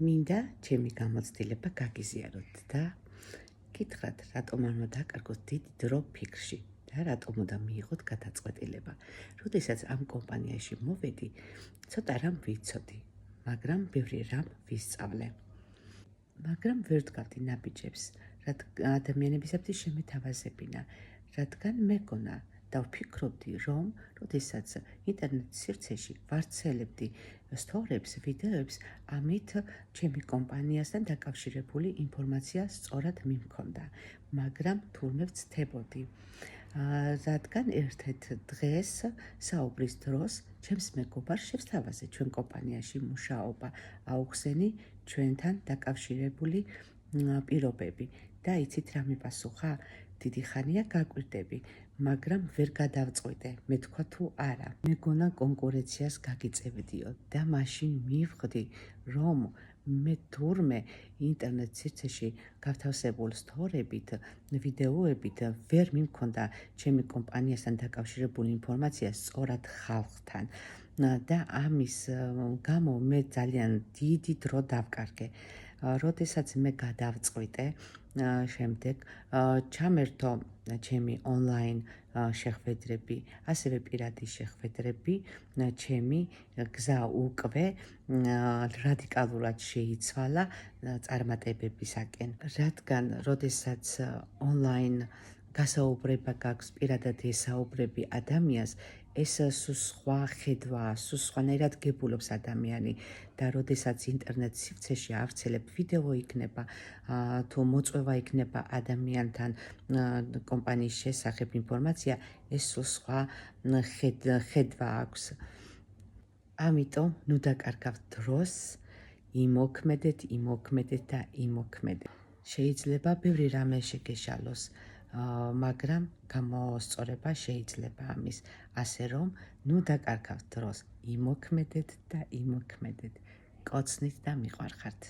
მინდა ჩემი გამოცდილება გაგიზიაროთ და გითხრათ, რატომ არ მოდაკარგოთ დიდი დრო ფიქრში და რატომ უნდა მიიღოთ გადაწყვეტილება. როდესაც ამ კომპანიაში მოვედი, ცოტა რამ ვიცოდი, მაგრამ ბევრი რამ ვისწავლე. მაგრამ ვერ ვდგავდი ნაბიჯებს, ადამიანებისათვის შემეთავაზებინა, რადგან მეგონა და ვფიქრობდი, რომ როდესაც ინტერნეტ სივრცეში ვავრცელებდი სტორიებს, ვიდეოებს, ამით ჩემი კომპანიასთან დაკავშირებული ინფორმაცია სწორად მიმქონდა, მაგრამ თურმე ვცდებოდი. რადგან ერთ-ერთ დღეს საუბრის დროს ჩემს მეგობარს შევსთავაზე ჩვენ კომპანიაში მუშაობა, აუხსენი ჩვენთან დაკავშირებული პირობები და იცით რა მიპასუხა? დიდი ხანია გაკვირდები, მაგრამ ვერ გადავწყვიტე, მე თქვა თუ არა. მეგონა კონკურენციას გაგიწევდიო და მაშინ მივხვდი, რომ მე თურმე ინტერნეტ სივრცეში გავთავსებულ სტორიებით, ვიდეოებით ვერ მიმქონდა ჩემი კომპანიასთან დაკავშირებული ინფორმაცია სწორად ხალხთან და ამის გამო მე ძალიან დიდი დრო დავკარგე. როდესაც მე გადავწყვიტე, შემდეგ ჩამერთო ჩემი ონლაინ შეხვედრები, ასევე პირადი შეხვედრები, ჩემი გზა უკვე რადიკალურად შეიცვალა წარმატებებისაკენ. რადგან როდესაც ონლაინ გასაუბრება გაქვს, პირადად ესაუბრები ადამიანს, ეს სულ სხვა ხედვაა, სულ სხვანაირად გებულობს ადამიანი და როდესაც ინტერნეტ სივრცეში ავრცელებ ვიდეო იქნება, თუ მოწვევა იქნება ადამიანთან კომპანიის შესახებ ინფორმაცია, ეს სულ სხვა ხედვა აქვს. ამიტომ ნუ დაკარგავთ დროს, იმოქმედეთ და იმოქმედეთ. შეიძლება ბევრი რამე შეგეშალოს, მაგრამ გამოსწორება შეიძლება ამის, ასე რომ ნუ დაკარგავთ დროს, იმოქმედეთ და იმოქმედეთ. კოცნით და მიყვარხართ.